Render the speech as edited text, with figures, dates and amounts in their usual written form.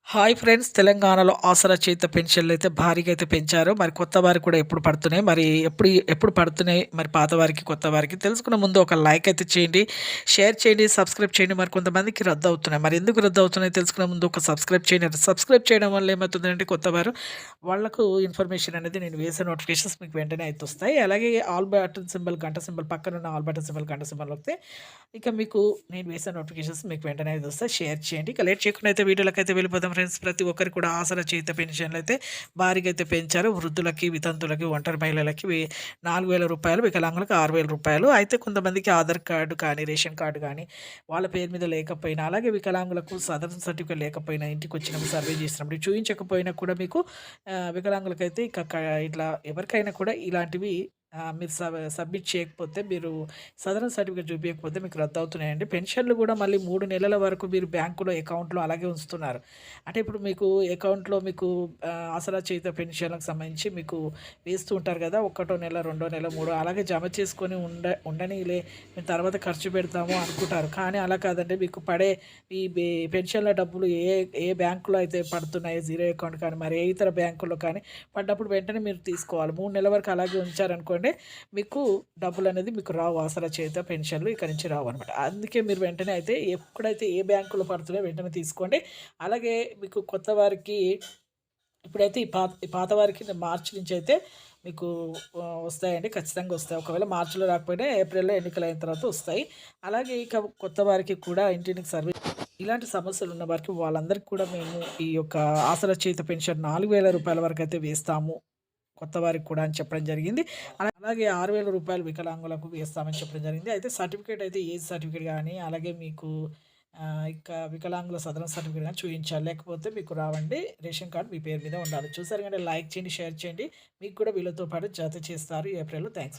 Hi friends! తెలంగాణలో ఆసరా చేయుత పెన్షన్‌లయితే భారీగా అయితే పెంచారు. మరి కొత్త వారికి కూడా ఎప్పుడు పడుతున్నాయి? మరి ఎప్పుడు ఎప్పుడు పడుతున్నాయి? మరి పాత వారికి, కొత్త వారికి తెలుసుకునే ముందు ఒక లైక్ అయితే చేయండి. షేర్ చేయండి, సబ్స్క్రైబ్ చేయండి. మరి కొంతమందికి రద్దవుతున్నాయి. మరి ఎందుకు రద్దవుతున్నాయి తెలుసుకునే ముందు ఒక సబ్స్క్రైబ్ చేయండి. సబ్స్క్రైబ్ చేయడం వల్ల ఏమవుతుందంటే కొత్తవారు వాళ్ళకు ఇన్ఫర్మేషన్ అనేది నేను వేసే నోటిఫికేషన్స్ మీకు వెంటనే అయితే వస్తాయి. అలాగే ఆల్ బటన్ సింబల్, గంట సింబల్ పక్కనున్న ఆల్ బటన్ సింబల్, గంట సింబల్ నొక్కితే ఇక మీకు నేను వేసే నోటిఫికేషన్స్ మీకు వెంటనే అయితే వస్తాయి. షేర్ చేయండి. ఇక లేట్ చేయకుండా అయితే వీడియోలకైతే వెళ్ళిపోదాం ఫ్రెండ్స్. ప్రతి ఒక్కరికి కూడా ఆసరా చేయుత పెన్షన్లు అయితే భారీగా అయితే పెంచారు. వృద్ధులకి, వితంతులకి, ఒంటరి మహిళలకి రూ. 4,000, వికలాంగులకు రూ. 6,000. అయితే కొంతమందికి ఆధార్ కార్డు కానీ, రేషన్ కార్డు కానీ వాళ్ళ పేరు మీద లేకపోయినా, అలాగే వికలాంగులకు సదరన్ సర్టిఫికేట్ లేకపోయినా, ఇంటికొచ్చినప్పుడు సర్వే చేసినప్పుడు చూయించకపోయినా కూడా మీకు వికలాంగులకైతే ఇట్లా ఎవరికైనా కూడా ఇలాంటివి మీరు సబ్మిట్ చేయకపోతే, మీరు సదరన్ సర్టిఫికేట్ చూపియకపోతే మీకు రద్దవుతున్నాయండి. పెన్షన్‌లు కూడా మళ్ళీ 3 నెలల వరకు మీరు బ్యాంకులో అకౌంట్‌లో అలాగే ఉంచుతున్నారు. అంటే ఇప్పుడు మీకు అకౌంట్‌లో మీకు ఆసరా చేయుత పెన్షన్‌లకు సంబంధించి మీకు వేస్తూ ఉంటారు కదా! ఒకటో నెల, రెండో నెల, మూడో అలాగే జమ చేసుకొని ఉండనీలే మేము తర్వాత ఖర్చు పెడతాము అనుకుంటారు. కానీ అలా కాదండి. మీకు పడే ఈ పెన్షన్‌ల డబ్బులు ఏ బ్యాంకులో అయితే పడుతున్నాయో జీరో అకౌంట్ కానీ, మరి ఏ ఇతర బ్యాంకుల్లో కానీ పడ్డప్పుడు వెంటనే మీరు తీసుకోవాలి. 3 నెలల వరకు అలాగే ఉంచారనుకోండి, మీకు డబ్బులనేది మీకు రావు. ఆసరా చేయుత పెన్షన్‌లు ఇక్కడి నుంచి రావన్నమాట. అందుకే మీరు వెంటనే అయితే ఎప్పుడైతే ఏ బ్యాంకులో పడుతున్నాయో వెంటనే తీసుకోండి. అలాగే మీకు కొత్త వారికి ఇప్పుడైతే ఈ పాత వారికి మార్చి నుంచి అయితే మీకు వస్తాయండి. ఖచ్చితంగా వస్తాయి. ఒకవేళ మార్చిలో రాకపోయినా ఏప్రిల్‌లో ఎన్నికలైన తర్వాత వస్తాయి. అలాగే ఇక కొత్త వారికి కూడా ఇంటింటికి సర్వీస్ ఇలాంటి సమస్యలు ఉన్న వారికి వాళ్ళందరికీ కూడా మేము ఈ యొక్క ఆసరా చేయుత పెన్షన్ రూ. 4,000 వరకైతే వేస్తాము. కొత్త వారికి కూడా అని చెప్పడం జరిగింది. అలాగే రూ. 6,000 వికలాంగులకు వేస్తామని చెప్పడం జరిగింది. అయితే సర్టిఫికేట్ అయితే ఏజ్ సర్టిఫికేట్ గానీ, అలాగే మీకు ఇంకా వికలాంగుల సదరన్ సర్టిఫికేట్ గాని చూయించాలి. లేకపోతే మీకు రావండి. రేషన్ కార్డ్ మీ పేరు మీద ఉండాలి. చూసారు కదండీ! లైక్ చేయండి, షేర్ చేయండి. మీకు కూడా వీళ్ళతో పాటు జత చేస్తారు ఏప్రిల్‌లో. థాంక్స్.